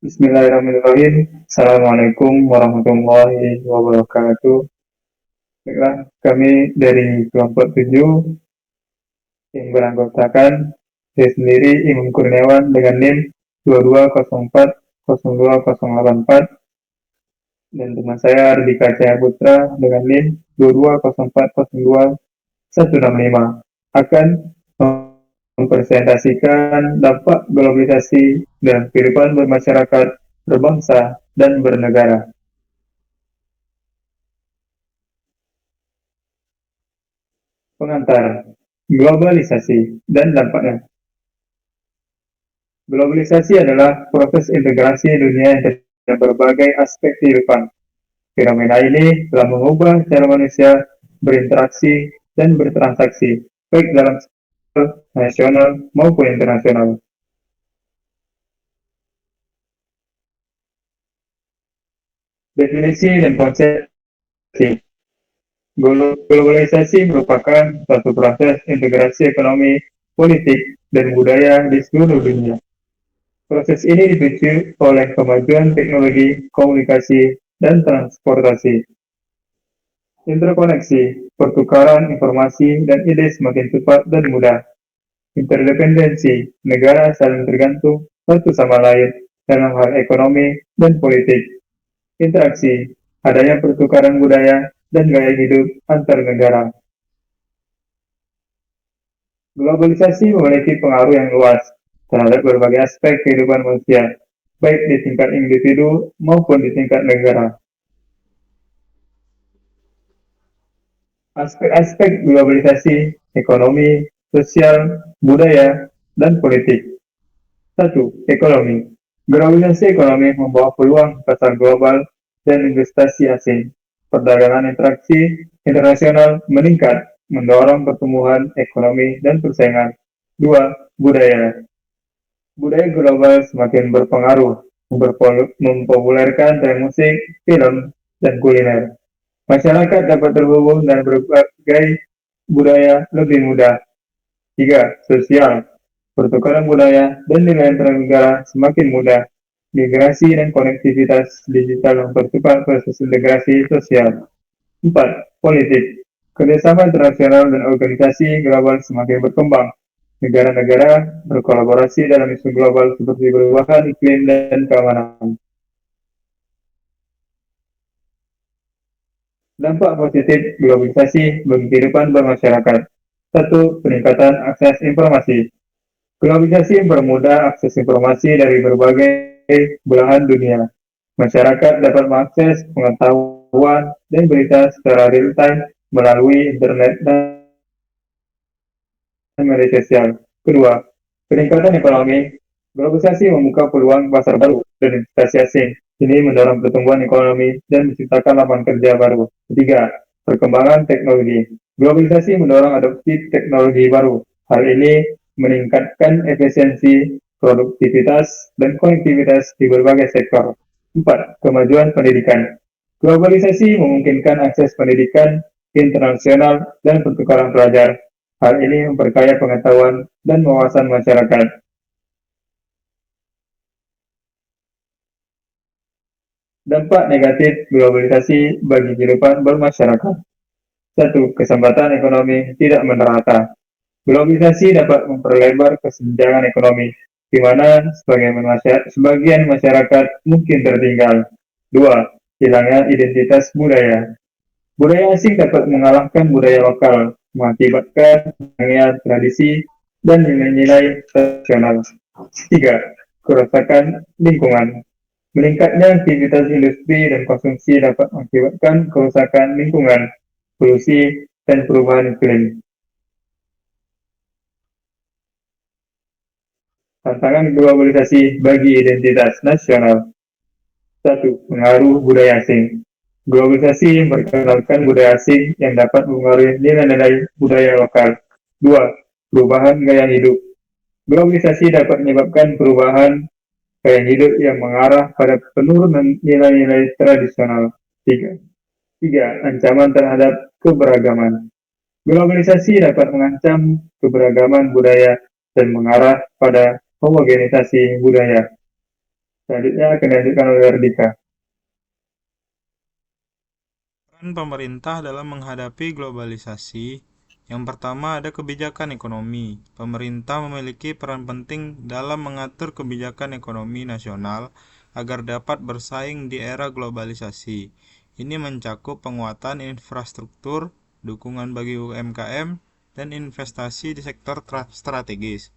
Bismillahirrahmanirrahim. Assalamualaikum warahmatullahi wabarakatuh. Baiklah, kami dari kelompok 7 yang beranggotakan saya sendiri Imam Kurniawan dengan NIM 22040284 dan teman saya Ardika Cahaya Putra dengan NIM 2204026165 akan mempresentasikan dampak globalisasi dan kehidupan bermasyarakat, berbangsa, dan bernegara. Pengantar, globalisasi dan dampaknya. Globalisasi adalah proses integrasi dunia dalam berbagai aspek kehidupan. Fenomena ini telah mengubah cara manusia berinteraksi dan bertransaksi, baik dalam skala nasional maupun internasional. Definisi dan konsep globalisasi merupakan suatu proses integrasi ekonomi, politik, dan budaya di seluruh dunia. Proses ini dipicu oleh kemajuan teknologi, komunikasi, dan transportasi. Interkoneksi, pertukaran informasi dan ide semakin cepat dan mudah. Interdependensi, negara saling tergantung satu sama lain dalam hal ekonomi dan politik. Interaksi, adanya pertukaran budaya dan gaya hidup antar negara. Globalisasi memiliki pengaruh yang luas terhadap berbagai aspek kehidupan manusia, baik di tingkat individu maupun di tingkat negara. Aspek-aspek globalisasi, ekonomi, sosial, budaya, dan politik. 1. Ekonomi. Globalisasi ekonomi membawa peluang pasar global dan investasi asing. Perdagangan interaksi internasional meningkat, mendorong pertumbuhan ekonomi dan persaingan. 2. Budaya. Budaya global semakin berpengaruh, mempopulerkan tren musik, film, dan kuliner. Masyarakat dapat terhubung dengan berbagai budaya lebih mudah. 3. Sosial. Pertukaran budaya dan nilai antar negara semakin mudah. Migrasi dan konektivitas digital mempercepat proses integrasi sosial. 4. Politik. Kerjasama internasional dan organisasi global semakin berkembang. Negara-negara berkolaborasi dalam isu global seperti perubahan iklim dan keamanan. Dampak positif globalisasi bagi kehidupan bermasyarakat. 1. Peningkatan akses informasi. Globalisasi mempermudah akses informasi dari berbagai belahan dunia. Masyarakat dapat mengakses pengetahuan dan berita secara real-time melalui internet dan media sosial. Kedua, peningkatan ekonomi. Globalisasi membuka peluang pasar baru dan investasi asing. Ini mendorong pertumbuhan ekonomi dan menciptakan lapangan kerja baru. Ketiga, perkembangan teknologi. Globalisasi mendorong adopsi teknologi baru. Hal ini meningkatkan efisiensi, produktivitas, dan konektivitas di berbagai sektor. 4. Kemajuan pendidikan. Globalisasi memungkinkan akses pendidikan internasional dan pertukaran pelajar. Hal ini memperkaya pengetahuan dan wawasan masyarakat. Dampak negatif globalisasi bagi kehidupan bermasyarakat. 1. Kesempatan ekonomi tidak merata. Globalisasi dapat memperlebar kesenjangan ekonomi, di mana sebagian masyarakat mungkin tertinggal. 2. Hilangnya identitas budaya. Budaya asing dapat mengalahkan budaya lokal, mengakibatkan hilangnya tradisi dan nilai-nilai tradisional. 3. Kerusakan lingkungan. Meningkatnya aktivitas industri dan konsumsi dapat mengakibatkan kerusakan lingkungan, polusi, dan perubahan iklim. Tantangan globalisasi bagi identitas nasional. 1. Pengaruh budaya asing. Globalisasi memperkenalkan budaya asing yang dapat mengaruhi nilai-nilai budaya lokal. 2. Perubahan gaya hidup. Globalisasi dapat menyebabkan perubahan gaya hidup yang mengarah pada penurunan nilai-nilai tradisional. 3. Ancaman terhadap keberagaman. Globalisasi dapat mengancam keberagaman budaya dan mengarah pada homogenisasi budaya. Selanjutnya akan dilanjutkan oleh Ardika. Peran pemerintah dalam menghadapi globalisasi. Yang pertama ada kebijakan ekonomi. Pemerintah memiliki peran penting dalam mengatur kebijakan ekonomi nasional agar dapat bersaing di era globalisasi. Ini mencakup penguatan infrastruktur, dukungan bagi UMKM, dan investasi di sektor strategis.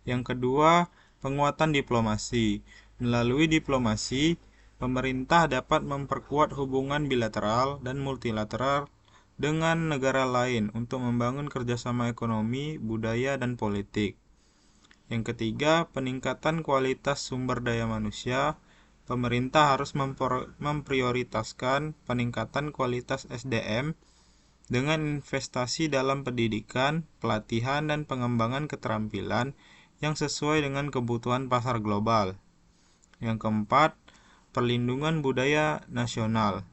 Yang kedua, penguatan diplomasi. Melalui diplomasi, pemerintah dapat memperkuat hubungan bilateral dan multilateral dengan negara lain untuk membangun kerjasama ekonomi, budaya, dan politik. Yang ketiga, peningkatan kualitas sumber daya manusia. Pemerintah harus memprioritaskan peningkatan kualitas SDM dengan investasi dalam pendidikan, pelatihan, dan pengembangan keterampilan yang sesuai dengan kebutuhan pasar global. Yang keempat, perlindungan budaya nasional.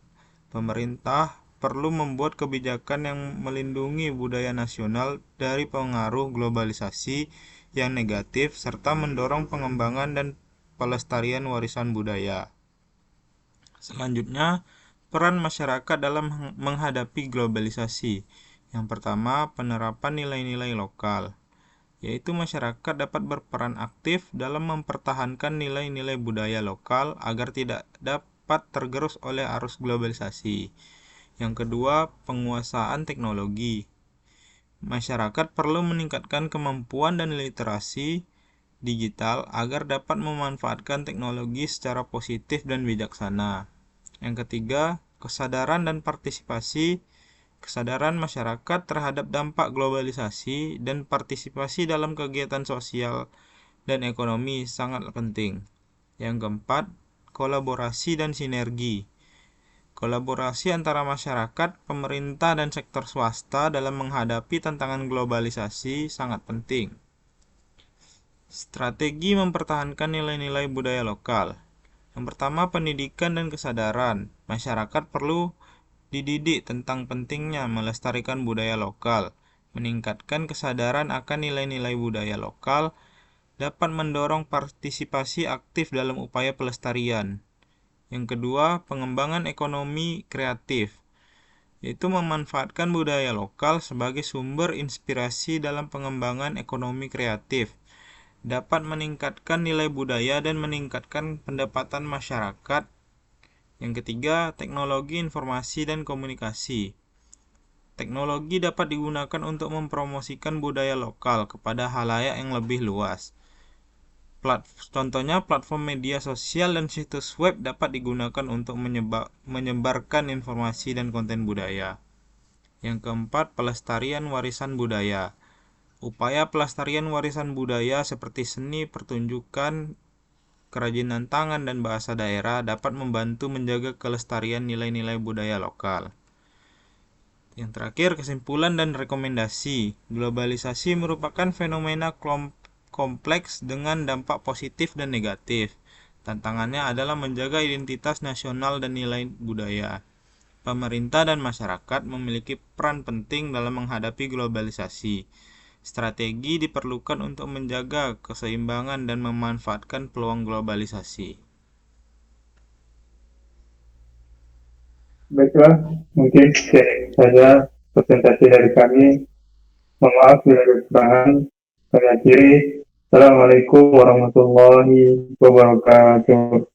Pemerintah perlu membuat kebijakan yang melindungi budaya nasional dari pengaruh globalisasi yang negatif serta mendorong pengembangan dan pelestarian warisan budaya. Selanjutnya, peran masyarakat dalam menghadapi globalisasi. Yang pertama, penerapan nilai-nilai lokal, yaitu masyarakat dapat berperan aktif dalam mempertahankan nilai-nilai budaya lokal agar tidak dapat tergerus oleh arus globalisasi. Yang kedua, penguasaan teknologi. Masyarakat perlu meningkatkan kemampuan dan literasi digital agar dapat memanfaatkan teknologi secara positif dan bijaksana. Yang ketiga, kesadaran dan partisipasi. Kesadaran masyarakat terhadap dampak globalisasi dan partisipasi dalam kegiatan sosial dan ekonomi sangat penting. Yang keempat, kolaborasi dan sinergi. Kolaborasi antara masyarakat, pemerintah, dan sektor swasta dalam menghadapi tantangan globalisasi sangat penting. Strategi mempertahankan nilai-nilai budaya lokal. Yang pertama, pendidikan dan kesadaran. Masyarakat perlu dididik tentang pentingnya melestarikan budaya lokal. Meningkatkan kesadaran akan nilai-nilai budaya lokal dapat mendorong partisipasi aktif dalam upaya pelestarian. Yang kedua, pengembangan ekonomi kreatif, yaitu memanfaatkan budaya lokal sebagai sumber inspirasi dalam pengembangan ekonomi kreatif. Dapat meningkatkan nilai budaya dan meningkatkan pendapatan masyarakat. Yang ketiga, teknologi informasi dan komunikasi. Teknologi dapat digunakan untuk mempromosikan budaya lokal kepada halayak yang lebih luas. Contohnya, platform media sosial dan situs web dapat digunakan untuk menyebarkan informasi dan konten budaya. Yang keempat, pelestarian warisan budaya. Upaya pelestarian warisan budaya seperti seni, pertunjukan, kerajinan tangan, dan bahasa daerah dapat membantu menjaga kelestarian nilai-nilai budaya lokal. Yang terakhir, kesimpulan dan rekomendasi. Globalisasi merupakan fenomena kompleks dengan dampak positif dan negatif. Tantangannya adalah menjaga identitas nasional dan nilai budaya. Pemerintah dan masyarakat memiliki peran penting dalam menghadapi globalisasi. Strategi diperlukan untuk menjaga keseimbangan dan memanfaatkan peluang globalisasi. Baiklah, mungkin saja presentasi dari kami. Mohon maaf bila ada kekurangan. Kami akhiri. Assalamualaikum warahmatullahi wabarakatuh.